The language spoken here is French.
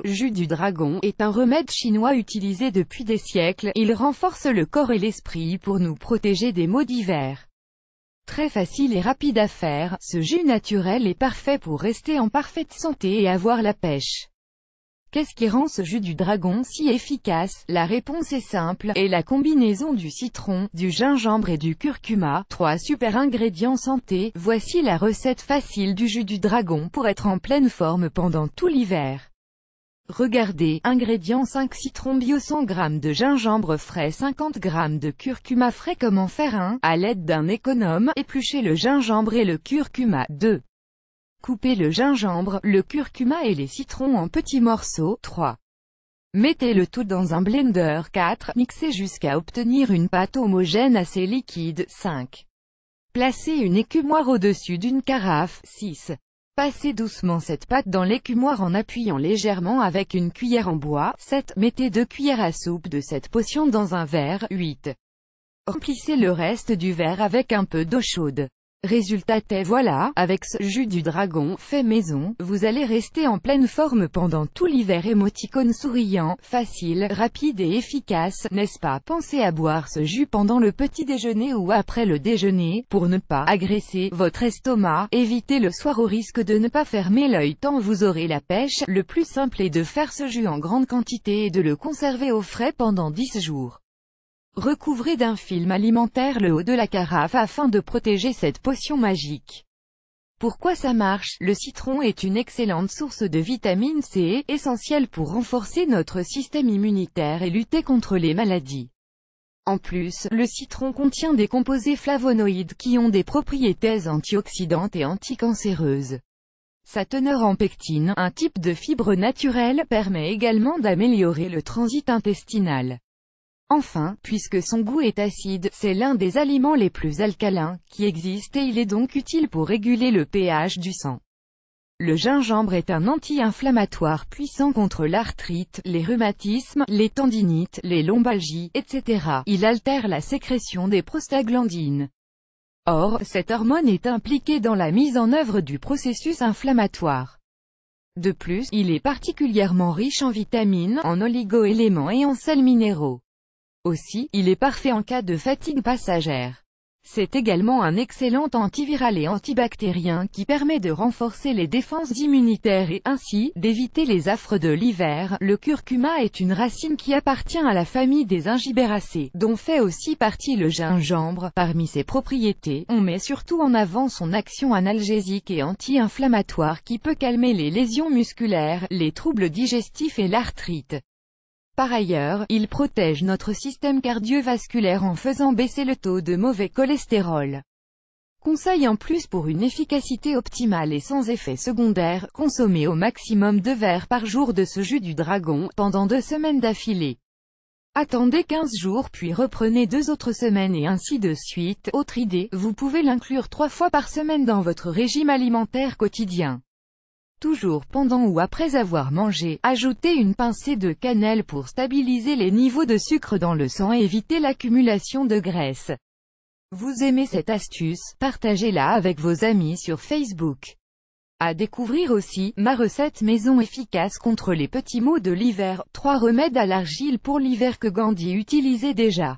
Le jus du dragon est un remède chinois utilisé depuis des siècles. Il renforce le corps et l'esprit pour nous protéger des maux divers. Très facile et rapide à faire, ce jus naturel est parfait pour rester en parfaite santé et avoir la pêche. Qu'est-ce qui rend ce jus du dragon si efficace? La réponse est simple, et la combinaison du citron, du gingembre et du curcuma, 3 super ingrédients santé. Voici la recette facile du jus du dragon pour être en pleine forme pendant tout l'hiver. Regardez, ingrédients 5 citrons bio, 100 g de gingembre frais, 50 g de curcuma frais. Comment faire 1. À l'aide d'un économe, épluchez le gingembre et le curcuma. 2. Coupez le gingembre, le curcuma et les citrons en petits morceaux. 3. Mettez le tout dans un blender. 4. Mixez jusqu'à obtenir une pâte homogène assez liquide. 5. Placez une écumoire au-dessus d'une carafe. 6. Passez doucement cette pâte dans l'écumoire en appuyant légèrement avec une cuillère en bois. 7. Mettez 2 cuillères à soupe de cette potion dans un verre. 8. Remplissez le reste du verre avec un peu d'eau chaude. Résultat est voilà, avec ce jus du dragon, fait maison, vous allez rester en pleine forme pendant tout l'hiver. Émoticône souriant, facile, rapide et efficace, n'est-ce pas? Pensez à boire ce jus pendant le petit déjeuner ou après le déjeuner, pour ne pas agresser votre estomac. Évitez le soir au risque de ne pas fermer l'œil tant vous aurez la pêche. Le plus simple est de faire ce jus en grande quantité et de le conserver au frais pendant 10 jours. Recouvrez d'un film alimentaire le haut de la carafe afin de protéger cette potion magique. Pourquoi ça marche? Le citron est une excellente source de vitamine C, essentielle pour renforcer notre système immunitaire et lutter contre les maladies. En plus, le citron contient des composés flavonoïdes qui ont des propriétés antioxydantes et anticancéreuses. Sa teneur en pectine, un type de fibre naturelle, permet également d'améliorer le transit intestinal. Enfin, puisque son goût est acide, c'est l'un des aliments les plus alcalins qui existent et il est donc utile pour réguler le pH du sang. Le gingembre est un anti-inflammatoire puissant contre l'arthrite, les rhumatismes, les tendinites, les lombalgies, etc. Il altère la sécrétion des prostaglandines. Or, cette hormone est impliquée dans la mise en œuvre du processus inflammatoire. De plus, il est particulièrement riche en vitamines, en oligo-éléments et en sels minéraux. Aussi, il est parfait en cas de fatigue passagère. C'est également un excellent antiviral et antibactérien qui permet de renforcer les défenses immunitaires et ainsi, d'éviter les affres de l'hiver. Le curcuma est une racine qui appartient à la famille des Ingiberaceae, dont fait aussi partie le gingembre. Parmi ses propriétés, on met surtout en avant son action analgésique et anti-inflammatoire qui peut calmer les lésions musculaires, les troubles digestifs et l'arthrite. Par ailleurs, il protège notre système cardiovasculaire en faisant baisser le taux de mauvais cholestérol. Conseil en plus pour une efficacité optimale et sans effet secondaire, consommez au maximum 2 verres par jour de ce jus du dragon, pendant 2 semaines d'affilée. Attendez 15 jours puis reprenez 2 autres semaines et ainsi de suite. Autre idée, vous pouvez l'inclure 3 fois par semaine dans votre régime alimentaire quotidien. Toujours pendant ou après avoir mangé, ajoutez une pincée de cannelle pour stabiliser les niveaux de sucre dans le sang et éviter l'accumulation de graisse. Vous aimez cette astuce? Partagez-la avec vos amis sur Facebook. À découvrir aussi, ma recette maison efficace contre les petits maux de l'hiver, 3 remèdes à l'argile pour l'hiver que Gandhi utilisait déjà.